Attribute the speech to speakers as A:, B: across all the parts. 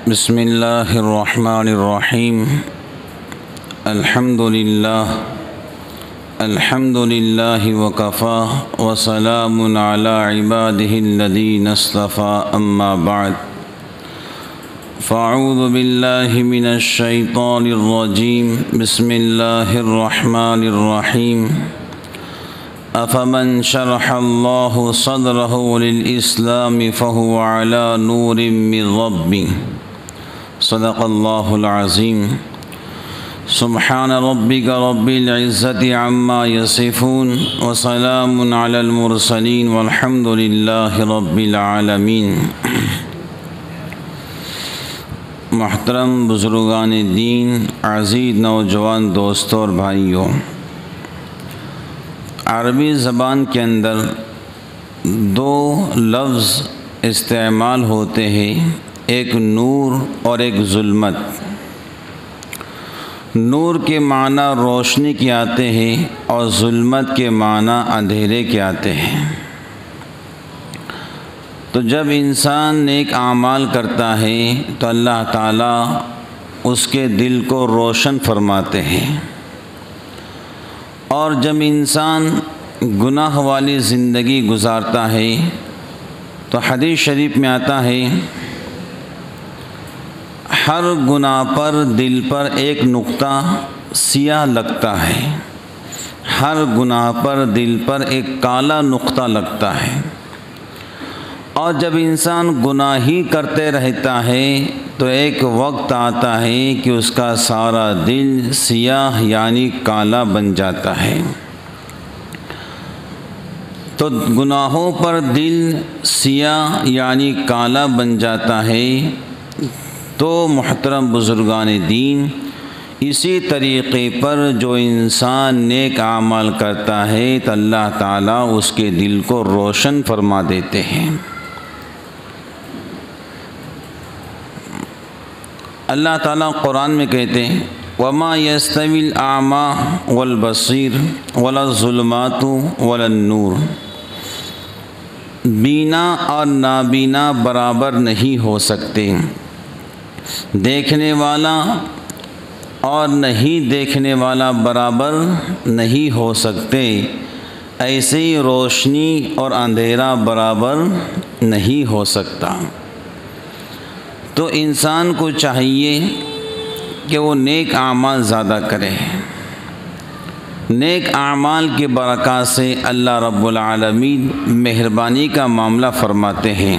A: بسم اللہ الرحمن الرحیم الحمد للہ وکفا وسلام علی عبادہ الذین اصطفى اما بعد فاعوذ باللہ من الشیطان الرجیم بسم اللہ الرحمن الرحیم افمن شرح اللہ صدرہ للاسلام فهو علی نور من ربہ صدق اللہ العظیم سبحان ربک رب العزة عما یصفون وسلام علی المرسلین والحمد للہ رب العالمین۔ محترم بزرگان دین، عزیز نوجوان دوستوں اور بھائیوں، عربی زبان کے اندر دو لفظ استعمال ہوتے ہیں، ایک نور اور ایک ظلمت۔ نور کے معنی روشنی کے آتے ہیں اور ظلمت کے معنی اندھیرے کے آتے ہیں۔ تو جب انسان نیک اعمال کرتا ہے تو اللہ تعالیٰ اس کے دل کو روشن فرماتے ہیں، اور جب انسان گناہ والی زندگی گزارتا ہے تو حدیث شریف میں آتا ہے، ہر گناہ پر دل پر ایک نقطہ سیاہ لگتا ہے، ہر گناہ پر دل پر ایک کالا نقطہ لگتا ہے، اور جب انسان گناہ ہی کرتے رہتا ہے تو ایک وقت آتا ہے کہ اس کا سارا دل سیاہ یعنی کالا بن جاتا ہے۔ تو گناہوں پر دل سیاہ یعنی کالا بن جاتا ہے۔ تو محترم بزرگان دین، اسی طریقے پر جو انسان نیک اعمال کرتا ہے تو اللہ تعالیٰ اس کے دل کو روشن فرما دیتے ہیں۔ اللہ تعالیٰ قرآن میں کہتے ہیں، وَمَا يَسْتَوِي الْأَعْمَى وَالْبَصِيرُ وَلَا الظُّلُمَاتُ وَلَا النُّورُ۔ بینا اور نابینا برابر نہیں ہو سکتے، دیکھنے والا اور نہیں دیکھنے والا برابر نہیں ہو سکتے، ایسے ہی روشنی اور اندھیرا برابر نہیں ہو سکتا۔ تو انسان کو چاہیے کہ وہ نیک اعمال زیادہ کرے۔ نیک اعمال کی برکات سے اللہ رب العالمین مہربانی کا معاملہ فرماتے ہیں،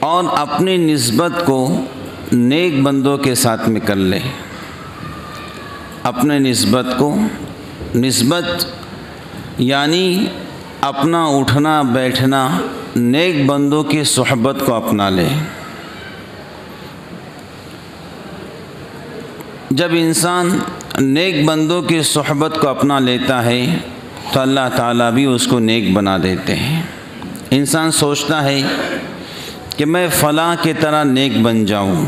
A: اور اپنی نسبت کو نیک بندوں کے ساتھ میں کر لے۔ اپنے نسبت یعنی اپنا اٹھنا بیٹھنا نیک بندوں کی صحبت کو اپنا لے۔ جب انسان نیک بندوں کی صحبت کو اپنا لیتا ہے تو اللہ تعالیٰ بھی اس کو نیک بنا دیتے ہیں۔ انسان سوچتا ہے کہ میں فلاں کی طرح نیک بن جاؤں۔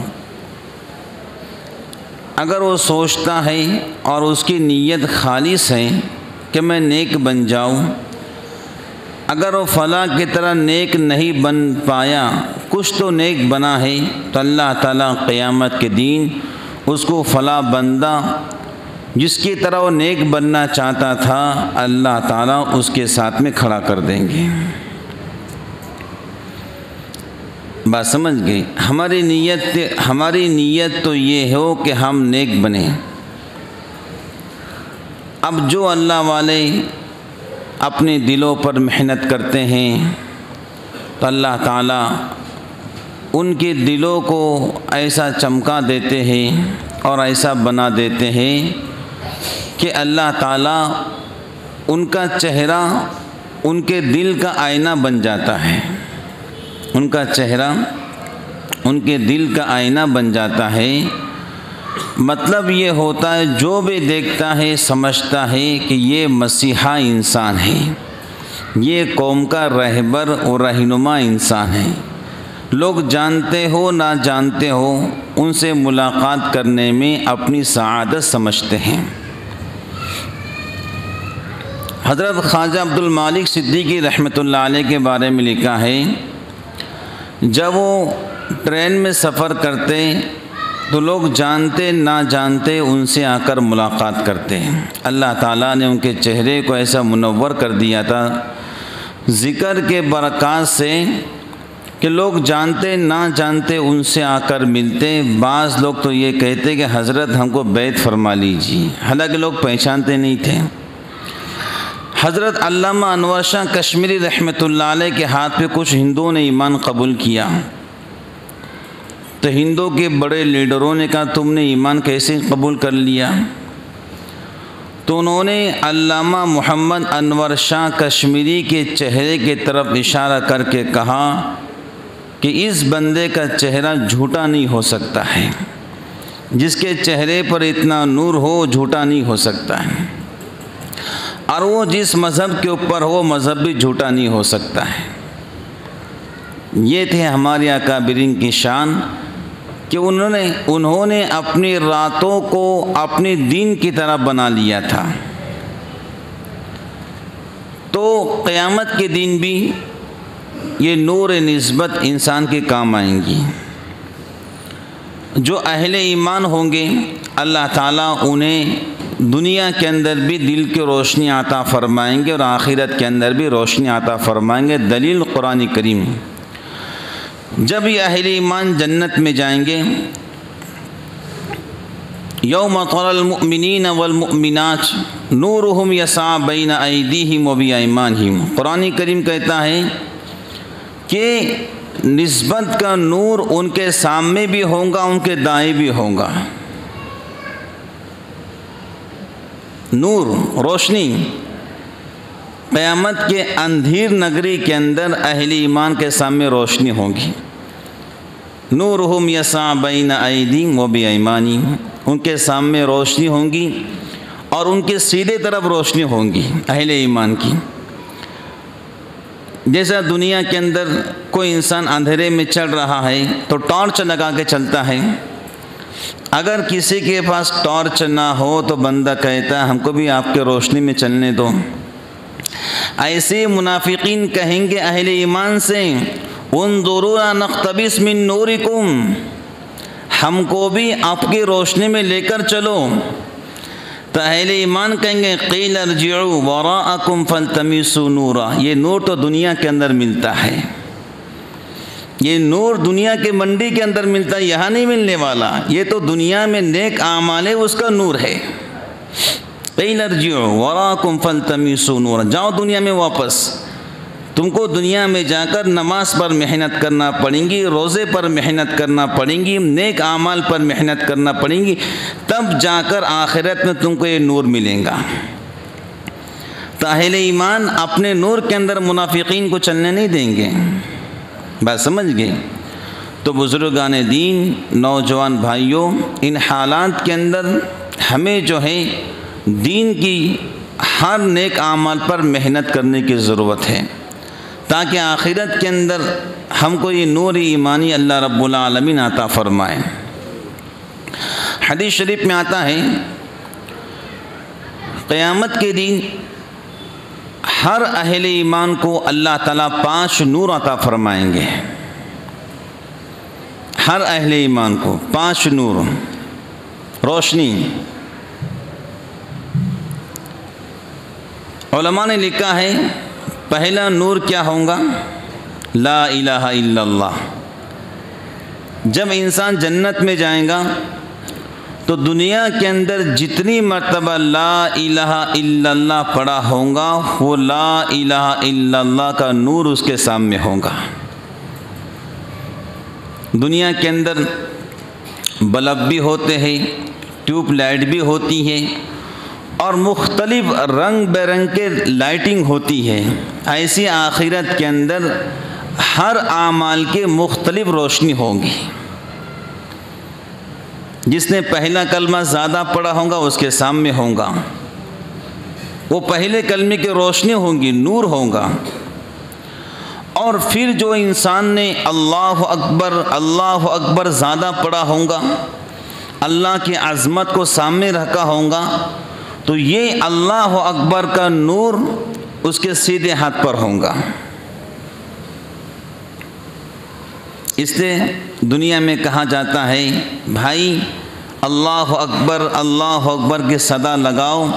A: اگر وہ سوچتا ہے اور اس کی نیت خالص ہے کہ میں نیک بن جاؤں، اگر وہ فلاں کی طرح نیک نہیں بن پایا، کچھ تو نیک بنا ہے، تو اللہ تعالیٰ قیامت کے دن اس کو فلاں بندہ جس کی طرح وہ نیک بننا چاہتا تھا، اللہ تعالیٰ اس کے ساتھ میں کھڑا کر دیں گے۔ بات سمجھ گئی؟ ہماری نیت تو یہ ہو کہ ہم نیک بنیں۔ اب جو اللہ والے اپنے دلوں پر محنت کرتے ہیں تو اللہ تعالیٰ ان کے دلوں کو ایسا چمکا دیتے ہیں اور ایسا بنا دیتے ہیں کہ اللہ تعالیٰ ان کا چہرہ ان کے دل کا آئینہ بن جاتا ہے۔ ان کا چہرہ ان کے دل کا آئینہ بن جاتا ہے۔ مطلب یہ ہوتا ہے جو بھی دیکھتا ہے سمجھتا ہے کہ یہ مسیحا انسان ہے، یہ قوم کا رہبر اور رہنما انسان ہے۔ لوگ جانتے ہو نہ جانتے ہو ان سے ملاقات کرنے میں اپنی سعادت سمجھتے ہیں۔ حضرت خواجہ عبد المالک صدیقی رحمۃ اللہ علیہ کے بارے میں لکھا ہے، جب وہ ٹرین میں سفر کرتے تو لوگ جانتے نہ جانتے ان سے آ کر ملاقات کرتے ہیں۔ اللہ تعالیٰ نے ان کے چہرے کو ایسا منور کر دیا تھا ذکر کے برکات سے کہ لوگ جانتے نہ جانتے ان سے آ کر ملتے۔ بعض لوگ تو یہ کہتے کہ حضرت ہم کو بیعت فرما لیجیے، حالانکہ لوگ پہچانتے نہیں تھے۔ حضرت علامہ انور شاہ کشمیری رحمۃ اللہ علیہ کے ہاتھ پہ کچھ ہندوؤں نے ایمان قبول کیا تو ہندوؤں کے بڑے لیڈروں نے کہا تم نے ایمان کیسے قبول کر لیا؟ تو انہوں نے علامہ محمد انور شاہ کشمیری کے چہرے کی طرف اشارہ کر کے کہا کہ اس بندے کا چہرہ جھوٹا نہیں ہو سکتا ہے، جس کے چہرے پر اتنا نور ہو جھوٹا نہیں ہو سکتا ہے، اور وہ جس مذہب کے اوپر ہو مذہب بھی جھوٹا نہیں ہو سکتا ہے۔ یہ تھے ہمارے اکابرین کی شان کہ انہوں نے اپنی راتوں کو اپنے دین کی طرح بنا لیا تھا۔ تو قیامت کے دن بھی یہ نور نسبت انسان کے کام آئیں گی۔ جو اہل ایمان ہوں گے اللہ تعالیٰ انہیں دنیا کے اندر بھی دل کی روشنی عطا فرمائیں گے اور آخرت کے اندر بھی روشنی عطا فرمائیں گے۔ دلیل قرآن کریم۔ جب یہ اہل ایمان جنت میں جائیں گے، یوم تری المؤمنین والمؤمنات نورہم یسعی بین ایدیہم وبایمانہم، قرآن کریم کہتا ہے کہ نسبت کا نور ان کے سامنے بھی ہوگا ان کے دائیں بھی ہوگا۔ نور روشنی قیامت کے اندھیر نگری کے اندر اہل ایمان کے سامنے روشنی ہوگی۔ نورہم یسعی بین ایدیہم وبایمانہم، ان کے سامنے روشنی ہوں گی اور ان کے سیدھے طرف روشنی ہوں گی اہل ایمان کی۔ جیسا دنیا کے اندر کوئی انسان اندھیرے میں چل رہا ہے تو ٹارچ لگا کے چلتا ہے۔ اگر کسی کے پاس ٹارچ نہ ہو تو بندہ کہتا ہے ہم کو بھی آپ کے روشنی میں چلنے دو۔ ایسے منافقین کہیں گے اہل ایمان سے انظرونا نقتبس من نورکم، ہم کو بھی آپ کی روشنی میں لے کر چلو۔ تو اہل ایمان کہیں گے قیل ارجعوا وراءکم فالتمسوا نورا، یہ نور تو دنیا کے اندر ملتا ہے، یہ نور دنیا کے منڈی کے اندر ملتا ہے، یہاں نہیں ملنے والا، یہ تو دنیا میں نیک اعمال ہے اس کا نور ہے۔ قیل ارجعوا وراءکم فالتمسوا نورا، جاؤ دنیا میں واپس، تم کو دنیا میں جا کر نماز پر محنت کرنا پڑیں گی، روزے پر محنت کرنا پڑیں گی، نیک اعمال پر محنت کرنا پڑیں گی، تب جا کر آخرت میں تم کو یہ نور ملے گا۔ تو اہل ایمان اپنے نور کے اندر منافقین کو چلنے نہیں دیں گے۔ بات سمجھ گئے؟ تو بزرگان دین، نوجوان بھائیوں، ان حالات کے اندر ہمیں جو ہے دین کی ہر نیک اعمال پر محنت کرنے کی ضرورت ہے تاکہ آخرت کے اندر ہم کو یہ نور ایمانی اللہ رب العالمین عطا فرمائے۔ حدیث شریف میں آتا ہے قیامت کے دن ہر اہل ایمان کو اللہ تعالیٰ 5 نور عطا فرمائیں گے۔ ہر اہل ایمان کو 5 نور روشنی۔ علماء نے لکھا ہے پہلا نور کیا ہوگا؟ لا الہ الا اللہ۔ جب انسان جنت میں جائے گا تو دنیا کے اندر جتنی مرتبہ لا الہ الا اللہ پڑھا ہوگا وہ لا الہ الا اللہ کا نور اس کے سامنے ہوگا۔ دنیا کے اندر بلب بھی ہوتے ہیں، ٹیوب لائٹ بھی ہوتی ہے اور مختلف رنگ برنگ کے لائٹنگ ہوتی ہے۔ ایسی آخرت کے اندر ہر اعمال کے مختلف روشنی ہوگی۔ جس نے پہلا کلمہ زیادہ پڑھا ہوگا اس کے سامنے ہوگا، وہ پہلے کلمے کی روشنی ہوگی، نور ہوگا۔ اور پھر جو انسان نے اللہ اکبر زیادہ پڑھا ہوگا، اللہ کی عظمت کو سامنے رکھا ہوگا، تو یہ اللہ اکبر کا نور اس کے سیدھے ہاتھ پر ہوگا۔ اس لیے دنیا میں کہا جاتا ہے بھائی اللہ اکبر کی صدا لگاؤ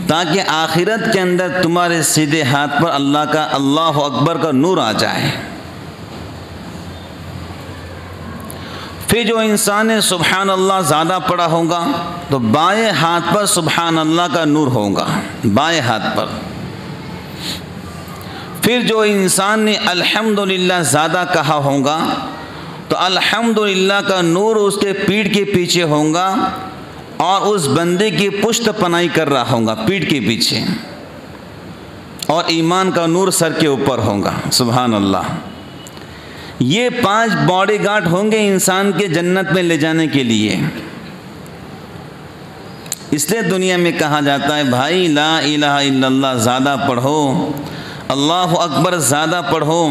A: تاکہ آخرت کے اندر تمہارے سیدھے ہاتھ پر اللہ کا اللہ اکبر کا نور آ جائے۔ پھر جو انسان نے سبحان اللہ زیادہ پڑھا ہوگا تو بائیں ہاتھ پر سبحان اللہ کا نور ہوگا، بائیں ہاتھ پر۔ پھر جو انسان نے الحمدللہ زیادہ کہا ہوگا تو الحمدللہ کا نور اس کے پیٹھ کے پیچھے ہوگا اور اس بندے کی پشت پناہی کر رہا ہوگا پیٹھ کے پیچھے، اور ایمان کا نور سر کے اوپر ہوگا۔ سبحان اللہ۔ یہ 5 باڈی گارڈ ہوں گے انسان کے جنت میں لے جانے کے لیے۔ اس لیے دنیا میں کہا جاتا ہے بھائی لا الہ الا اللہ زیادہ پڑھو، اللہ اکبر زیادہ پڑھو،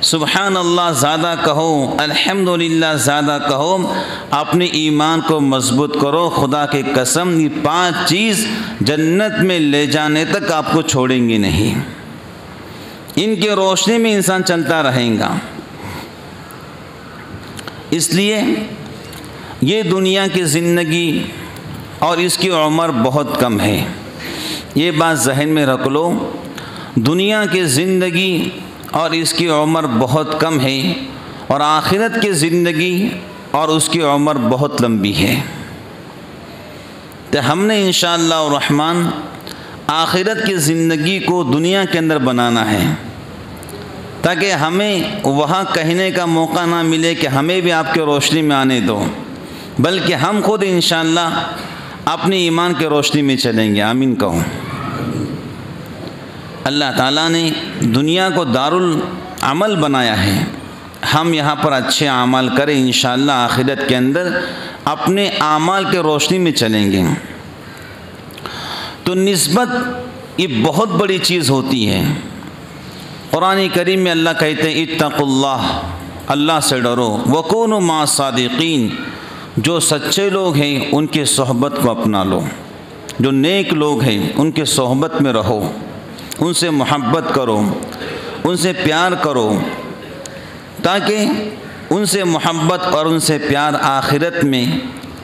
A: سبحان اللہ زیادہ کہو، الحمدللہ زیادہ کہو، اپنے ایمان کو مضبوط کرو۔ خدا کی قسم یہ 5 چیز جنت میں لے جانے تک آپ کو چھوڑیں گے نہیں، ان کی روشنی میں انسان چلتا رہے گا۔ اس لیے یہ دنیا کی زندگی اور اس کی عمر بہت کم ہے، یہ بات ذہن میں رکھ لو۔ دنیا کی زندگی اور اس کی عمر بہت کم ہے، اور آخرت کی زندگی اور اس کی عمر بہت لمبی ہے۔ تو ہم نے انشاءاللہ الرحمن آخرت کی زندگی کو دنیا کے اندر بنانا ہے، تاکہ ہمیں وہاں کہنے کا موقع نہ ملے کہ ہمیں بھی آپ کے روشنی میں آنے دو، بلکہ ہم خود انشاءاللہ اپنی ایمان کے روشنی میں چلیں گے۔ آمین کہوں۔ اللہ تعالیٰ نے دنیا کو دارالعمل بنایا ہے، ہم یہاں پر اچھے اعمال کریں، انشاءاللہ آخرت کے اندر اپنے اعمال کے روشنی میں چلیں گے۔ تو نسبت یہ بہت بڑی چیز ہوتی ہے۔ قرآن کریم میں اللہ کہتے ہیں اتقوا اللہ، اللہ سے ڈرو، وکونوا مع الصادقین، جو سچے لوگ ہیں ان کی صحبت کو اپنا لو، جو نیک لوگ ہیں ان کے صحبت میں رہو، ان سے محبت کرو، ان سے پیار کرو، تاکہ ان سے محبت اور ان سے پیار آخرت میں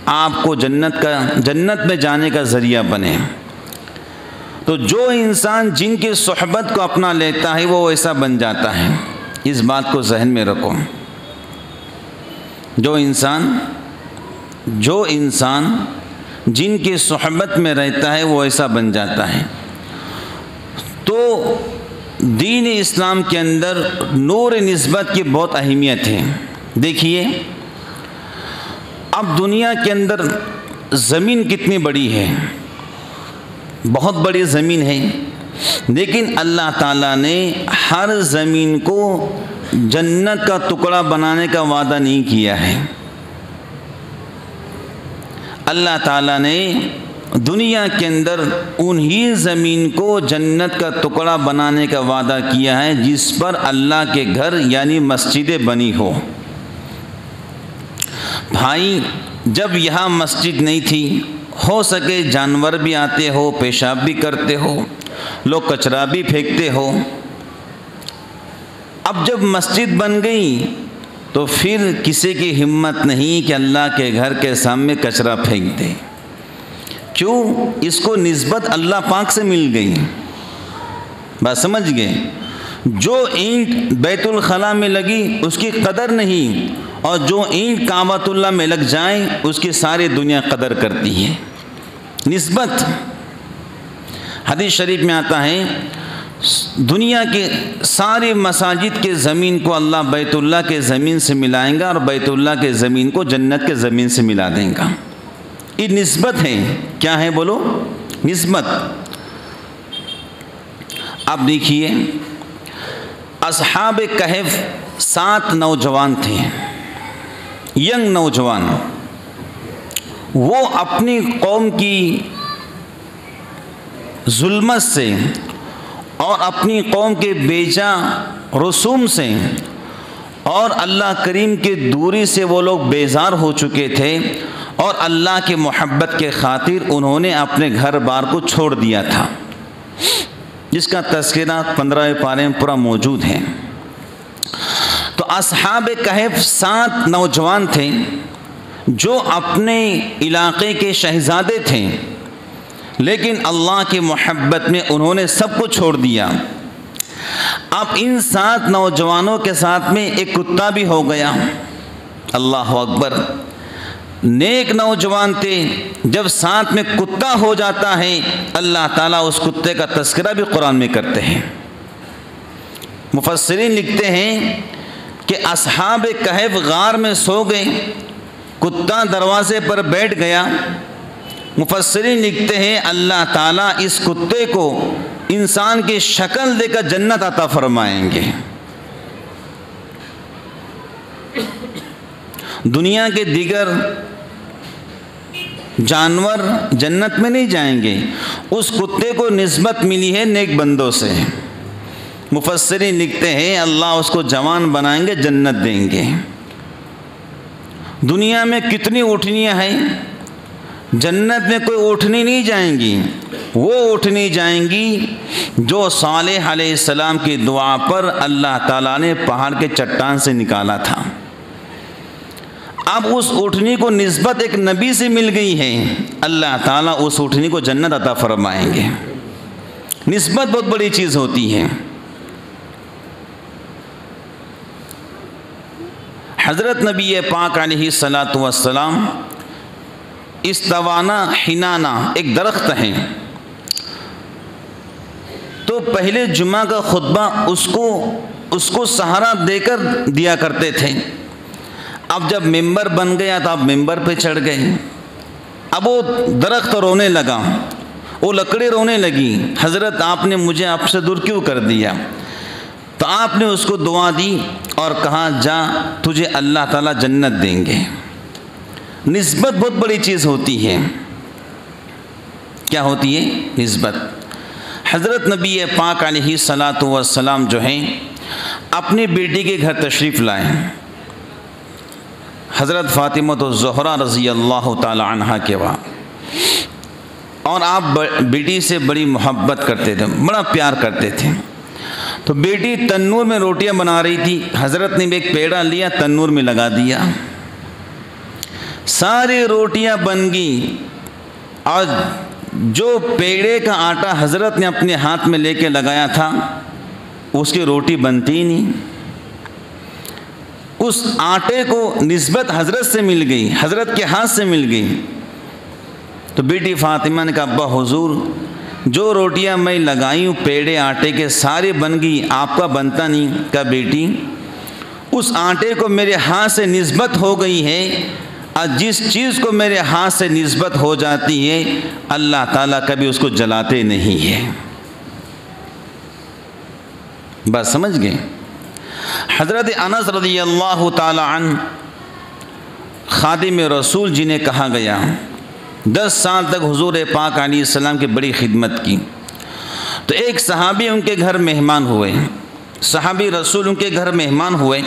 A: آپ کو جنت میں جانے کا ذریعہ بنے۔ تو جو انسان جن کی صحبت کو اپنا لیتا ہے وہ ویسا بن جاتا ہے، اس بات کو ذہن میں رکھو۔ جو انسان جن کی صحبت میں رہتا ہے وہ ایسا بن جاتا ہے۔ تو دین اسلام کے اندر نور نسبت کی بہت اہمیت ہے۔ دیکھیے اب دنیا کے اندر زمین کتنی بڑی ہے، بہت بڑی زمین ہے، لیکن اللہ تعالیٰ نے ہر زمین کو جنت کا ٹکڑا بنانے کا وعدہ نہیں کیا ہے۔ اللہ تعالیٰ نے دنیا کے اندر انہی زمین کو جنت کا ٹکڑا بنانے کا وعدہ کیا ہے جس پر اللہ کے گھر یعنی مسجدیں بنی ہو۔ بھائی جب یہاں مسجد نہیں تھی، ہو سکے جانور بھی آتے ہو، پیشاب بھی کرتے ہو، لوگ کچرا بھی پھینکتے ہو۔ اب جب مسجد بن گئی تو پھر کسی کی ہمت نہیں کہ اللہ کے گھر کے سامنے کچرا پھینک دے۔ کیوں؟ اس کو نسبت اللہ پاک سے مل گئی۔ بات سمجھ گئے؟ جو اینٹ بیت الخلاء میں لگی اس کی قدر نہیں، اور جو اینٹ کعبۃ اللہ میں لگ جائیں اس کی ساری دنیا قدر کرتی ہے۔ نسبت حدیث شریف میں آتا ہے دنیا کے ساری مساجد کے زمین کو اللہ بیت اللہ کے زمین سے ملائیں گا، اور بیت اللہ کے زمین کو جنت کے زمین سے ملا دیں گا۔ یہ نسبت ہے۔ کیا ہے بولو؟ نسبت۔ اب دیکھیے اصحاب کہف 7 نوجوان تھے، ینگ نوجوان، وہ اپنی قوم کی ظلمت سے اور اپنی قوم کے بیجا رسوم سے اور اللہ کریم کی دوری سے وہ لوگ بیزار ہو چکے تھے، اور اللہ کی محبت کے خاطر انہوں نے اپنے گھر بار کو چھوڑ دیا تھا، جس کا تذکرہ 15ویں پارے میں پورا موجود ہے۔ تو تو اصحاب کہف 7 نوجوان تھے جو اپنے علاقے کے شہزادے تھے، لیکن اللہ کی محبت میں انہوں نے سب کو چھوڑ دیا۔ اب ان 7 نوجوانوں کے ساتھ میں ایک کتا بھی ہو گیا۔ اللہ اکبر، نیک نوجوان تھے، جب ساتھ میں کتا ہو جاتا ہے اللہ تعالیٰ اس کتے کا تذکرہ بھی قرآن میں کرتے ہیں۔ مفسرین لکھتے ہیں کہ اصحاب کہف غار میں سو گئے، کتا دروازے پر بیٹھ گیا۔ مفسرین لکھتے ہیں اللہ تعالیٰ اس کتے کو انسان کی شکل دے کر جنت عطا فرمائیں گے۔ دنیا کے دیگر جانور جنت میں نہیں جائیں گے، اس کتے کو نسبت ملی ہے نیک بندوں سے۔ مفسرین لکھتے ہیں اللہ اس کو جوان بنائیں گے، جنت دیں گے۔ دنیا میں کتنی اونٹنیاں ہیں، جنت میں کوئی اونٹنی نہیں جائیں گی، وہ اونٹنی جائیں گی جو صالح علیہ السلام کی دعا پر اللہ تعالیٰ نے پہاڑ کے چٹان سے نکالا تھا۔ اب اس اونٹنی کو نسبت ایک نبی سے مل گئی ہے، اللہ تعالیٰ اس اونٹنی کو جنت عطا فرمائیں گے۔ نسبت بہت بڑی چیز ہوتی ہے۔ حضرت نبی پاک علیہ الصلاۃ والسلام استوانا حنانا ایک درخت ہے، تو پہلے جمعہ کا خطبہ اس کو سہارا دے کر دیا کرتے تھے۔ اب جب ممبر بن گیا تو اب ممبر پہ چڑھ گئے، اب وہ درخت رونے لگا، وہ لکڑی رونے لگی، حضرت آپ نے مجھے آپ سے دور کیوں کر دیا؟ تو آپ نے اس کو دعا دی اور کہا جا تجھے اللہ تعالیٰ جنت دیں گے۔ نسبت بہت بڑی چیز ہوتی ہے۔ کیا ہوتی ہے؟ نسبت۔ حضرت نبی پاک علیہ الصلاۃ والسلام جو ہیں اپنی بیٹی کے گھر تشریف لائے، حضرت فاطمہ الزہرا رضی اللہ تعالی عنہا کے وہاں، اور آپ بیٹی سے بڑی محبت کرتے تھے، بڑا پیار کرتے تھے۔ تو بیٹی تنور میں روٹیاں بنا رہی تھی، حضرت نے بھی ایک پیڑا لیا، تنور میں لگا دیا، ساری روٹیاں بن گئی، اور جو پیڑے کا آٹا حضرت نے اپنے ہاتھ میں لے کے لگایا تھا اس کی روٹی بنتی نہیں۔ اس آٹے کو نسبت حضرت سے مل گئی، حضرت کے ہاتھ سے مل گئی۔ تو بیٹی فاطمہ نے کہا ابا حضور، جو روٹیاں میں لگائی ہوں پیڑے آٹے کے سارے بن گئی، آپ کا بنتا نہیں۔ کہا بیٹی اس آٹے کو میرے ہاتھ سے نسبت ہو گئی ہے، اور جس چیز کو میرے ہاتھ سے نسبت ہو جاتی ہے اللہ تعالیٰ کبھی اس کو جلاتے نہیں ہے۔ بس سمجھ گئے؟ حضرت انس رضی اللہ تعالی عنہ خادم رسول جنہیں کہا گیا، 10 سال تک حضور پاک علیہ السلام کی بڑی خدمت کی۔ تو ایک صحابی ان کے گھر مہمان ہوئے، صحابی رسول ان کے گھر مہمان ہوئے،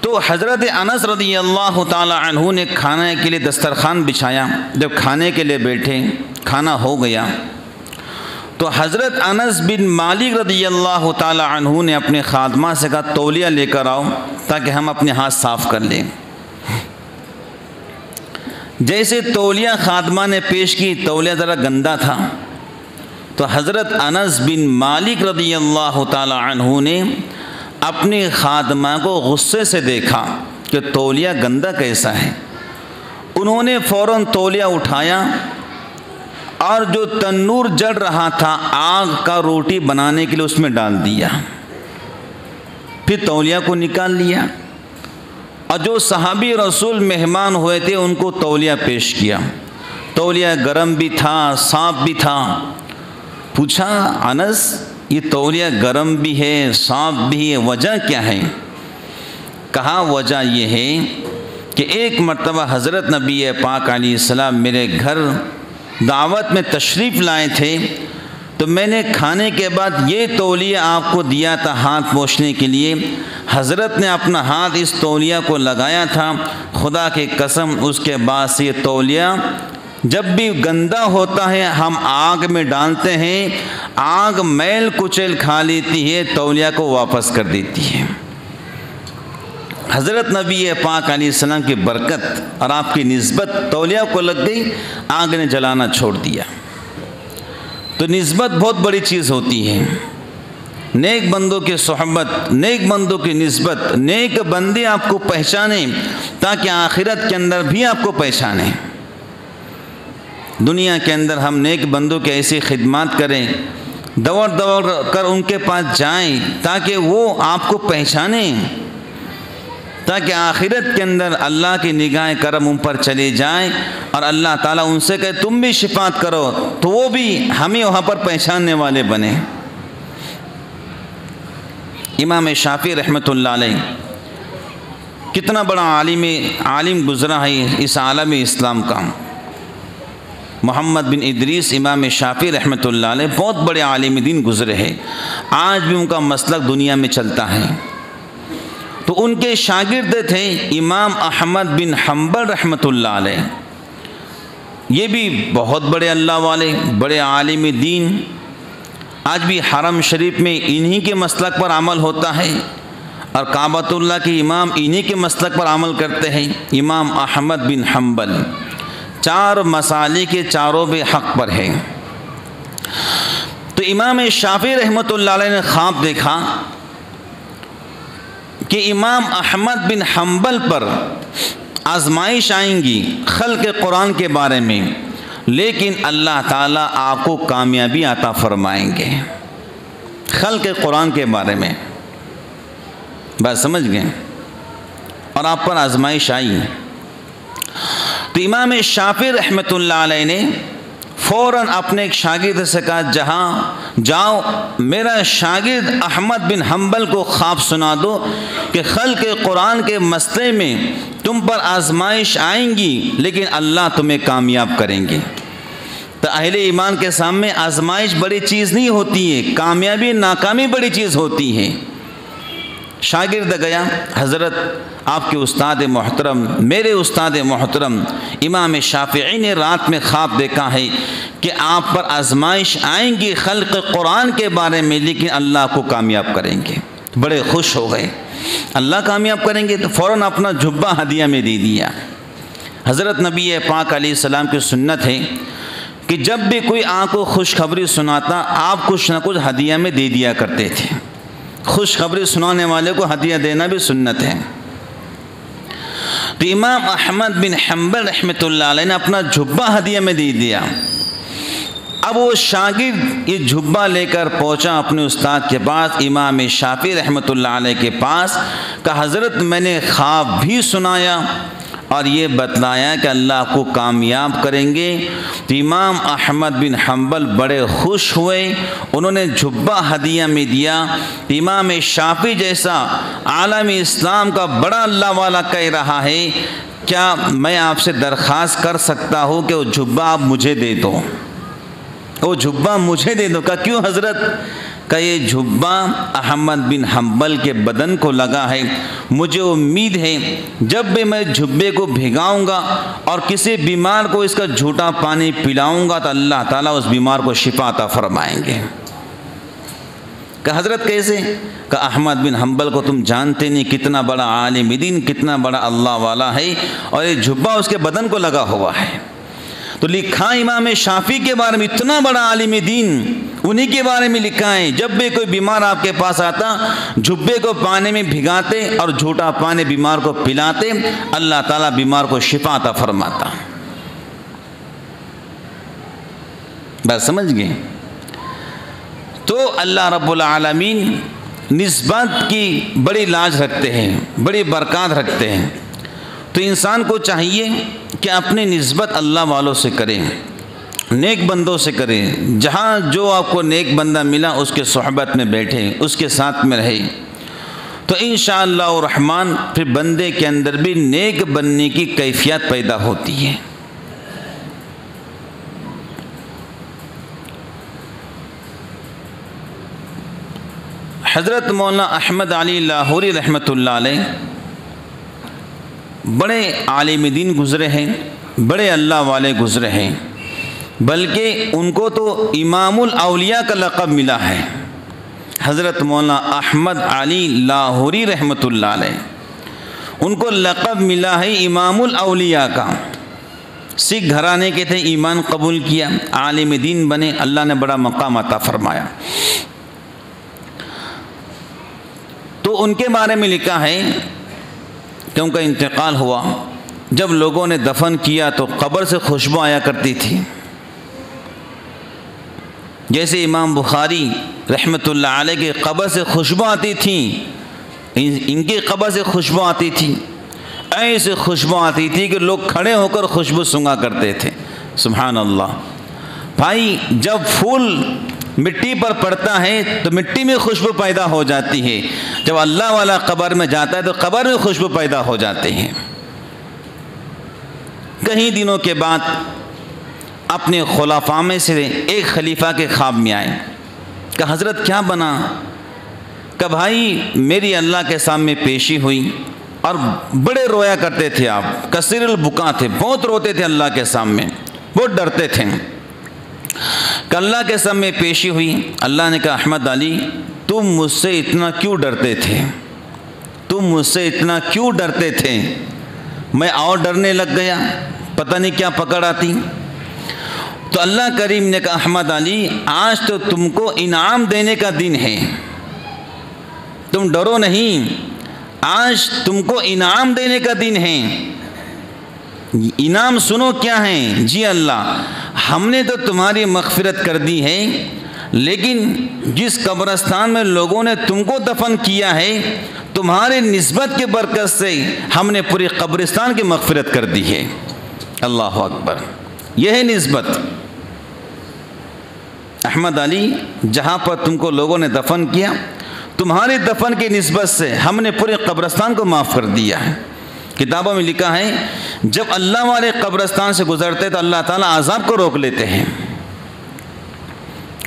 A: تو حضرت انس رضی اللہ تعالی عنہ نے کھانے کے لیے دسترخوان بچھایا۔ جب کھانے کے لیے بیٹھے، کھانا ہو گیا، تو حضرت انس بن مالک رضی اللہ تعالی عنہ نے اپنے خادمہ سے کہا تولیہ لے کر آؤ تاکہ ہم اپنے ہاتھ صاف کر لیں۔ جیسے تولیہ خادمہ نے پیش کی، تولیہ ذرا گندا تھا، تو حضرت انس بن مالک رضی اللہ تعالی عنہ نے اپنی خادمہ کو غصے سے دیکھا کہ تولیہ گندا کیسا ہے۔ انہوں نے فوراً تولیہ اٹھایا اور جو تنور جڑ رہا تھا آگ کا روٹی بنانے کے لیے اس میں ڈال دیا، پھر تولیہ کو نکال لیا، اور جو صحابی رسول مہمان ہوئے تھے ان کو تولیہ پیش کیا۔ تولیہ گرم بھی تھا، صاف بھی تھا۔ پوچھا انس یہ تولیہ گرم بھی ہے، صاف بھی ہے، وجہ کیا ہے؟ کہا وجہ یہ ہے کہ ایک مرتبہ حضرت نبی پاک علیہ السلام میرے گھر دعوت میں تشریف لائے تھے، تو میں نے کھانے کے بعد یہ تولیہ آپ کو دیا تھا ہاتھ پوچھنے کے لیے، حضرت نے اپنا ہاتھ اس تولیہ کو لگایا تھا، خدا کی قسم اس کے بعد سے یہ تولیہ جب بھی گندا ہوتا ہے ہم آگ میں ڈالتے ہیں، آگ میل کچیل کھا لیتی ہے، تولیہ کو واپس کر دیتی ہے۔ حضرت نبی پاک علیہ السلام کی برکت اور آپ کی نسبت تولیہ کو لگ گئی، آگ نے جلانا چھوڑ دیا۔ تو نسبت بہت بڑی چیز ہوتی ہے، نیک بندوں کی صحبت، نیک بندوں کی نسبت، نیک بندے آپ کو پہچانیں تاکہ آخرت کے اندر بھی آپ کو پہچانیں۔ دنیا کے اندر ہم نیک بندوں کی ایسی خدمات کریں، دوڑ کر ان کے پاس جائیں تاکہ وہ آپ کو پہچانیں، تاکہ آخرت کے اندر اللہ کی نگاہ کرم ان پر چلے جائیں اور اللہ تعالیٰ ان سے کہے تم بھی شفاعت کرو تو وہ بھی ہمیں وہاں پر پہچاننے والے بنے۔ امام شافعی رحمۃ اللہ علیہ کتنا بڑا عالم گزرا ہے اس عالم اسلام کا۔ محمد بن ادریس امام شافعی رحمۃ اللہ علیہ بہت بڑے عالم دین گزرے ہیں، آج بھی ان کا مسلک دنیا میں چلتا ہے۔ تو ان کے شاگرد تھے امام احمد بن حنبل رحمۃ اللہ علیہ، یہ بھی بہت بڑے اللہ والے، بڑے عالم دین۔ آج بھی حرم شریف میں انہی کے مسلک پر عمل ہوتا ہے اور کعبۃ اللہ کے امام انہی کے مسلک پر عمل کرتے ہیں، امام احمد بن حنبل۔ چار مسائل کے چاروں بے حق پر ہیں۔ تو امام شافعی رحمۃ اللہ علیہ نے خواب دیکھا کہ امام احمد بن حنبل پر آزمائش آئیں گی خلق قرآن کے بارے میں، لیکن اللہ تعالیٰ آپ کو کامیابی عطا فرمائیں گے خلق قرآن کے بارے میں۔ بات سمجھ گئے؟ اور آپ پر آزمائش آئی تو امام شافعی رحمۃ اللہ علیہ نے فوراً اپنے ایک شاگرد سے کہا جہاں جاؤ میرا شاگرد احمد بن حنبل کو خواب سنا دو کہ خلق قرآن کے مسئلے میں تم پر آزمائش آئیں گی لیکن اللہ تمہیں کامیاب کریں گے۔ تو اہل ایمان کے سامنے آزمائش بڑی چیز نہیں ہوتی ہے، کامیابی ناکامی بڑی چیز ہوتی ہے۔ شاگرد گیا، حضرت آپ کے استاد محترم، میرے استاد محترم امام شافعی نے رات میں خواب دیکھا ہے کہ آپ پر آزمائش آئیں گی خلق قرآن کے بارے میں لیکن اللہ کو کامیاب کریں گے۔ بڑے خوش ہو گئے، اللہ کامیاب کریں گے، تو فوراً اپنا جھبہ ہدیہ میں دے دیا۔ حضرت نبی پاک علیہ السلام کی سنت ہے کہ جب بھی کوئی آپ کو خوشخبری سناتا آپ کچھ نہ کچھ ہدیہ میں دے دیا کرتے تھے۔ خوشخبری سنانے والے کو ہدیہ دینا بھی سنت ہے۔ تو امام احمد بن حنبل رحمۃ اللہ علیہ نے اپنا جھبہ ہدیہ میں دے دیا۔ اب وہ شاگرد یہ جھبہ لے کر پہنچا اپنے استاد کے پاس، امام شافعی رحمۃ اللہ علیہ کے پاس، کہ حضرت میں نے خواب بھی سنایا اور یہ بتلایا کہ اللہ کو کامیاب کریں گے۔ تو امام احمد بن حنبل بڑے خوش ہوئے، انہوں نے جھبہ ہدیہ میں دیا۔ امام شافعی جیسا عالم اسلام کا بڑا اللہ والا کہہ رہا ہے کیا میں آپ سے درخواست کر سکتا ہوں کہ وہ جھبہ آپ مجھے دے دو، وہ جھبہ مجھے دے دو؟ کہا کیوں حضرت؟ کہ یہ جھبہ احمد بن حنبل کے بدن کو لگا ہے، مجھے امید ہے جب بھی میں جھبے کو بھگاؤں گا اور کسی بیمار کو اس کا جھوٹا پانی پلاؤں گا تو اللہ تعالیٰ اس بیمار کو شفا عطا فرمائیں گے۔ کہ حضرت کیسے؟ کہ احمد بن حنبل کو تم جانتے نہیں، کتنا بڑا عالم دین، کتنا بڑا اللہ والا ہے، اور یہ جھبہ اس کے بدن کو لگا ہوا ہے۔ تو لکھا امام شافعی کے بارے میں، اتنا بڑا عالم دین، انہی کے بارے میں لکھا ہے جب بھی کوئی بیمار آپ کے پاس آتا جھبے کو پانی میں بھگاتے اور جھوٹا پانی بیمار کو پلاتے، اللہ تعالیٰ بیمار کو شفا عطا فرماتا۔ بات سمجھ گئے؟ تو اللہ رب العالمین نسبت کی بڑی لاج رکھتے ہیں، بڑی برکات رکھتے ہیں۔ تو انسان کو چاہیے کہ اپنی نسبت اللہ والوں سے کریں، نیک بندوں سے کریں، جہاں جو آپ کو نیک بندہ ملا اس کے صحبت میں بیٹھے، اس کے ساتھ میں رہے، تو انشاءاللہ الرحمن پھر بندے کے اندر بھی نیک بننے کی کیفیت پیدا ہوتی ہے۔ حضرت مولانا احمد علی لاہوری رحمۃ اللہ علیہ بڑے عالم دین گزرے ہیں، بڑے اللہ والے گزرے ہیں، بلکہ ان کو تو امام الاولیاء کا لقب ملا ہے۔ حضرت مولانا احمد علی لاہوری رحمۃ اللہ علیہ ان کو لقب ملا ہے امام الاولیاء کا، سکھ گھرانے کے تھے، ایمان قبول کیا، عالم دین بنے، اللہ نے بڑا مقام عطا فرمایا۔ تو ان کے بارے میں لکھا ہے کہ ان کا انتقال ہوا، جب لوگوں نے دفن کیا تو قبر سے خوشبو آیا کرتی تھی، جیسے امام بخاری رحمۃ اللہ علیہ کی قبر سے خوشبو آتی تھی، ان کی قبر سے خوشبو آتی تھی، ایسے خوشبو آتی تھی کہ لوگ کھڑے ہو کر خوشبو سونگا کرتے تھے۔ سبحان اللہ۔ بھائی جب پھول مٹی پر پڑتا ہے تو مٹی میں خوشبو پیدا ہو جاتی ہے، جب اللہ والا قبر میں جاتا ہے تو قبر میں خوشبو پیدا ہو جاتی ہے۔ کئی دنوں کے بعد اپنے خلفاء میں سے ایک خلیفہ کے خواب میں آئے کہ حضرت کیا بنا؟ کہ بھائی میری اللہ کے سامنے پیشی ہوئی اور بڑے رویا کرتے تھے آپ، کثیر البکا تھے، بہت روتے تھے اللہ کے سامنے، بہت ڈرتے تھے۔ کہ اللہ کے سامنے پیشی ہوئی، اللہ نے کہا احمد علی تم مجھ سے اتنا کیوں ڈرتے تھے؟ تم مجھ سے اتنا کیوں ڈرتے تھے؟ میں اور ڈرنے لگ گیا، پتہ نہیں کیا پکڑ آتی۔ تو اللہ کریم نے کہا احمد علی آج تو تم کو انعام دینے کا دن ہے، تم ڈرو نہیں، آج تم کو انعام دینے کا دن ہے۔ انعام سنو کیا ہے؟ جی اللہ ہم نے تو تمہاری مغفرت کر دی ہے، لیکن جس قبرستان میں لوگوں نے تم کو دفن کیا ہے تمہارے نسبت کے برکت سے ہم نے پوری قبرستان کی مغفرت کر دی ہے۔ اللہ اکبر، یہ ہے نسبت۔ احمد علی جہاں پر تم کو لوگوں نے دفن کیا تمہاری دفن کی نسبت سے ہم نے پورے قبرستان کو معاف کر دیا ہے۔ کتابوں میں لکھا ہے جب اللہ والے قبرستان سے گزرتے تو اللہ تعالیٰ عذاب کو روک لیتے ہیں۔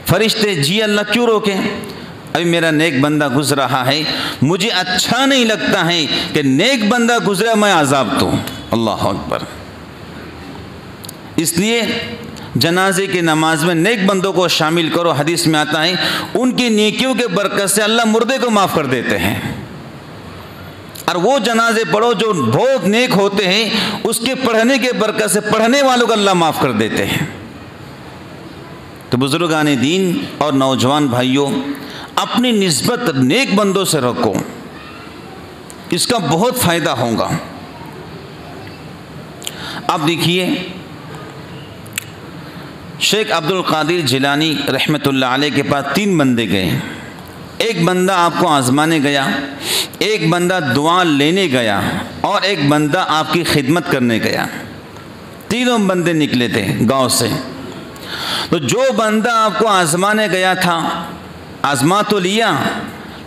A: فرشتے جی اللہ کیوں روکیں؟ ابھی میرا نیک بندہ گزر رہا ہے، مجھے اچھا نہیں لگتا ہے کہ نیک بندہ گزرے میں عذاب دوں۔ اللہ اکبر۔ اس لیے جنازے کی نماز میں نیک بندوں کو شامل کرو، حدیث میں آتا ہے ان کی نیکیوں کے برکت سے اللہ مردے کو معاف کر دیتے ہیں، اور وہ جنازے پڑھو جو بہت نیک ہوتے ہیں اس کے پڑھنے کے برکت سے پڑھنے والوں کو اللہ معاف کر دیتے ہیں۔ تو بزرگان دین اور نوجوان بھائیوں اپنی نسبت نیک بندوں سے رکھو، اس کا بہت فائدہ ہوگا۔ آپ دیکھیے شیخ عبد القادر جیلانی رحمۃ اللہ علیہ کے پاس 3 بندے گئے، ایک بندہ آپ کو آزمانے گیا، ایک بندہ دعا لینے گیا، اور ایک بندہ آپ کی خدمت کرنے گیا۔ تینوں بندے نکلے تھے گاؤں سے۔ تو جو بندہ آپ کو آزمانے گیا تھا آزما تو لیا،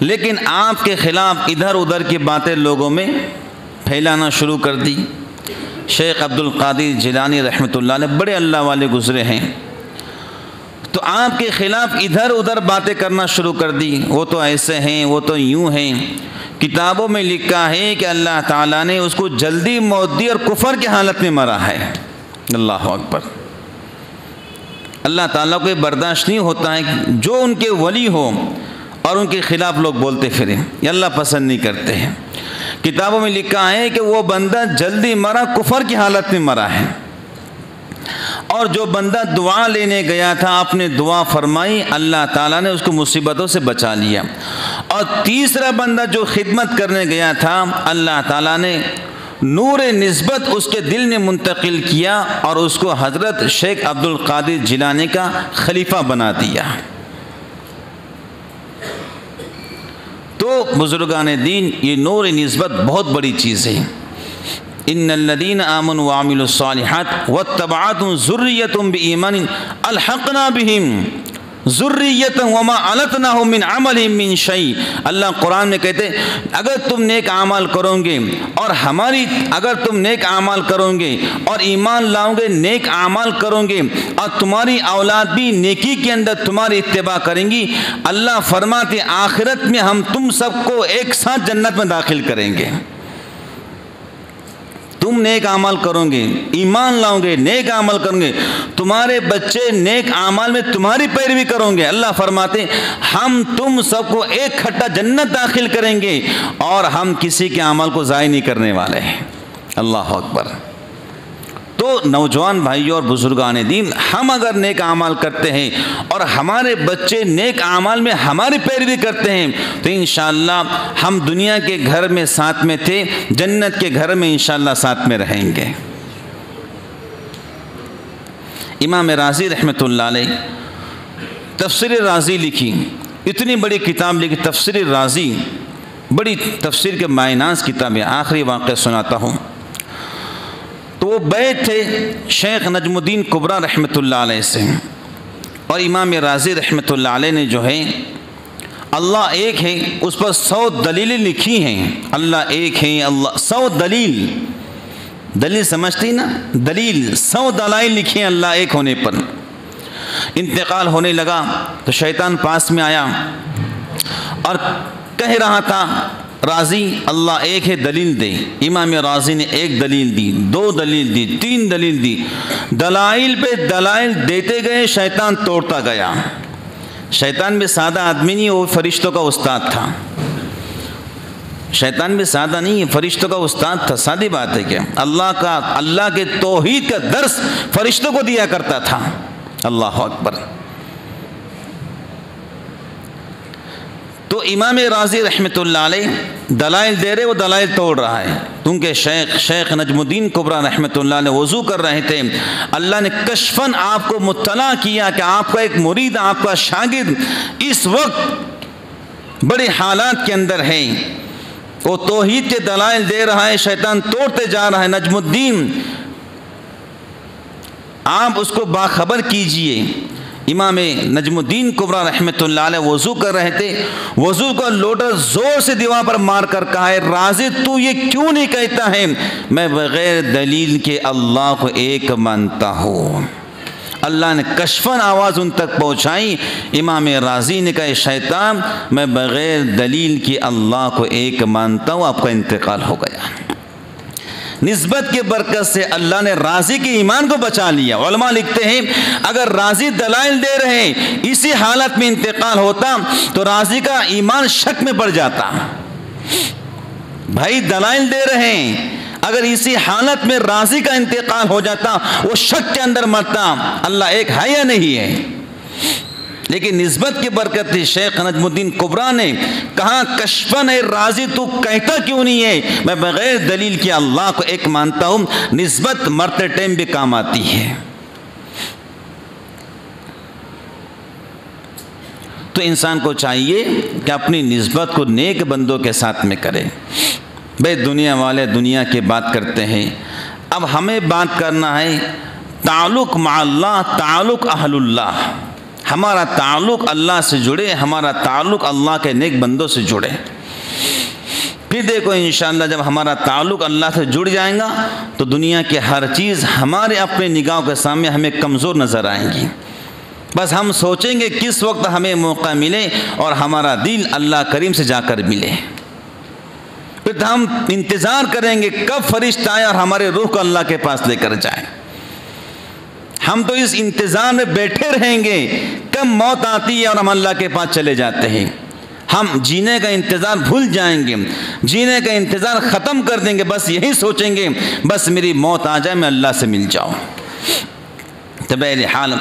A: لیکن آپ کے خلاف ادھر ادھر کی باتیں لوگوں میں پھیلانا شروع کر دی۔ شیخ عبد القادر جیلانی رحمۃ اللہ علیہ بڑے اللہ والے گزرے ہیں، تو آپ کے خلاف ادھر ادھر باتیں کرنا شروع کر دی، وہ تو ایسے ہیں، وہ تو یوں ہیں۔ کتابوں میں لکھا ہے کہ اللہ تعالیٰ نے اس کو جلدی موت دی اور کفر کی حالت میں مرا ہے۔ اللہ اکبر۔ اللہ تعالیٰ کو یہ برداشت نہیں ہوتا ہے جو ان کے ولی ہو اور ان کے خلاف لوگ بولتے پھریں، یہ اللہ پسند نہیں کرتے ہیں۔ کتابوں میں لکھا ہے کہ وہ بندہ جلدی مرا، کفر کی حالت میں مرا ہے، اور جو بندہ دعا لینے گیا تھا آپ نے دعا فرمائی، اللہ تعالیٰ نے اس کو مصیبتوں سے بچا لیا۔ اور تیسرا بندہ جو خدمت کرنے گیا تھا اللہ تعالیٰ نے نور نسبت اس کے دل میں منتقل کیا اور اس کو حضرت شیخ عبد القادر جیلانی کا خلیفہ بنا دیا۔ تو بزرگان دین یہ نور نسبت بہت بڑی چیز ہے۔ ان الذين آمنوا وعملوا الصالحات واتبعتهم ذريتهم بإيمان الحقنا بهم ذرية وما علتناهم من عملهم من شيء۔ اللہ قرآن میں کہتے ہیں اگر تم نیک اعمال کرو گے اور اگر تم نیک اعمال کرو گے اور ایمان لاؤ گے، نیک اعمال کرو گے اور تمہاری اولاد بھی نیکی کے اندر تمہاری اتباع کریں گی، اللہ فرماتے آخرت میں ہم تم سب کو ایک ساتھ جنت میں داخل کریں گے۔ تم نیک اعمال کرو گے، ایمان لاؤ گے، نیک عمل کرو گے، تمہارے بچے نیک اعمال میں تمہاری پیروی کرو گے، اللہ فرماتے ہیں ہم تم سب کو ایک کھٹا جنت داخل کریں گے اور ہم کسی کے عمل کو ضائع نہیں کرنے والے ہیں۔ اللہ اکبر۔ تو نوجوان بھائیوں اور بزرگان دین، ہم اگر نیک اعمال کرتے ہیں اور ہمارے بچے نیک اعمال میں ہماری پیروی کرتے ہیں تو انشاءاللہ ہم دنیا کے گھر میں ساتھ میں تھے، جنت کے گھر میں انشاءاللہ ساتھ میں رہیں گے۔ امام رازی رحمۃ اللہ علیہ تفسیر رازی لکھی، اتنی بڑی کتاب لکھی تفسیر رازی، بڑی تفسیر کے معناس کتاب ہے۔ آخری واقعہ سناتا ہوں۔ تو وہ بیعت تھے شیخ نجم الدین کبریٰ رحمۃ اللہ علیہ سے، اور امام رازی رحمۃ اللہ علیہ نے جو ہے اللہ ایک ہے اس پر 100 دلیلیں لکھی ہیں۔ اللہ ایک ہے، اللہ 100 دلیل سمجھتی نا، دلیل 100 دلائل لکھی ہیں اللہ ایک ہونے پر۔ انتقال ہونے لگا تو شیطان پاس میں آیا اور کہہ رہا تھا رازی اللہ ایک ہے، دلیل دے۔ امام رازی نے 1 دلیل دی، 2 دلیل دی، 3 دلیل دی، دلائل پہ دلائل دیتے گئے، شیطان توڑتا گیا۔ شیطان بھی سادہ آدمی نہیں، وہ فرشتوں کا استاد تھا۔ شیطان بھی سادہ نہیں ہے، فرشتوں کا استاد تھا۔ سادی بات ہے کہ اللہ کے توحید کا درس فرشتوں کو دیا کرتا تھا۔ اللہ اکبر۔ تو امام رازی رحمۃ اللہ علیہ دلائل دے رہے، وہ دلائل توڑ رہا ہے، کیونکہ شیخ نجم الدین کبریٰ رحمۃ اللہ علیہ وضو کر رہے تھے۔ اللہ نے کشفاً آپ کو مطلع کیا کہ آپ کا ایک مرید، آپ کا شاگرد اس وقت بڑے حالات کے اندر ہے، وہ توحید کے دلائل دے رہا ہے، شیطان توڑتے جا رہا ہے۔ نجم الدین آپ اس کو باخبر کیجئے۔ امام نجم الدین کبریٰ رحمۃ اللہ علیہ وضو کر رہے تھے، وضو کا لوٹا زور سے دیوار پر مار کر کہا ہے رازی تو یہ کیوں نہیں کہتا ہے میں بغیر دلیل کے اللہ کو ایک مانتا ہوں۔ اللہ نے کشفاً آواز ان تک پہنچائی۔ امام رازی نے کہا شیطان میں بغیر دلیل کے اللہ کو ایک مانتا ہوں، آپ کا انتقال ہو گیا۔ نسبت کے برکت سے اللہ نے رازی کے ایمان کو بچا لیا۔ علماء لکھتے ہیں اگر رازی دلائل دے رہے اسی حالت میں انتقال ہوتا تو رازی کا ایمان شک میں پڑ جاتا۔ بھائی دلائل دے رہے ہیں، اگر اسی حالت میں رازی کا انتقال ہو جاتا وہ شک کے اندر مرتا اللہ ایک ہے یا نہیں ہے۔ لیکن نسبت کی برکت تھی، شیخ نجم الدین کبریٰ نے کہا کشفاً اے رازی تو کہتا کیوں نہیں ہے میں بغیر دلیل کے اللہ کو ایک مانتا ہوں۔ نسبت مرتے ٹائم بھی کام آتی ہے۔ تو انسان کو چاہیے کہ اپنی نسبت کو نیک بندوں کے ساتھ میں کرے۔ بھئی دنیا والے دنیا کی بات کرتے ہیں، اب ہمیں بات کرنا ہے تعلق مع اللہ، تعلق اہل اللہ۔ ہمارا تعلق اللہ سے جڑے، ہمارا تعلق اللہ کے نیک بندوں سے جڑے۔ پھر دیکھو انشاءاللہ جب ہمارا تعلق اللہ سے جڑ جائے گا تو دنیا کی ہر چیز ہمارے اپنے نگاہوں کے سامنے ہمیں کمزور نظر آئیں گی۔ بس ہم سوچیں گے کس وقت ہمیں موقع ملے اور ہمارا دل اللہ کریم سے جا کر ملے۔ پھر ہم انتظار کریں گے کب فرشتہ آئے اور ہمارے روح کو اللہ کے پاس لے کر جائے۔ ہم تو اس انتظار میں بیٹھے رہیں گے کب موت آتی ہے اور ہم اللہ کے پاس چلے جاتے ہیں۔ ہم جینے کا انتظار بھول جائیں گے، جینے کا انتظار ختم کر دیں گے، بس یہی سوچیں گے بس میری موت آ جائے میں اللہ سے مل جاؤں۔ تو بہرحال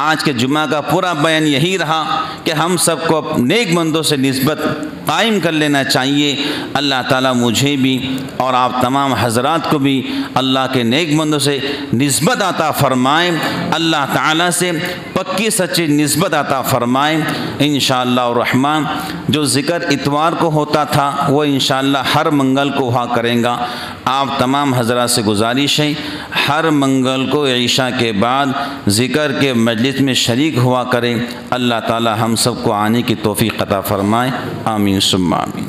A: آج کے جمعہ کا پورا بیان یہی رہا کہ ہم سب کو نیک بندوں سے نسبت قائم کر لینا چاہیے۔ اللہ تعالیٰ مجھے بھی اور آپ تمام حضرات کو بھی اللہ کے نیک بندوں سے نسبت عطا فرمائیں، اللہ تعالیٰ سے پکی سچی نسبت عطا فرمائیں انشاءاللہ الرحمن۔ جو ذکر اتوار کو ہوتا تھا وہ انشاءاللہ ہر منگل کو ہوا کریں گا۔ آپ تمام حضرات سے گزارش ہے ہر منگل کو عشاء کے بعد ذکر کے مجلس میں شریک ہوا کریں۔ اللہ تعالی ہم سب کو آنے کی توفیق عطا فرمائے، آمین ثم آمین۔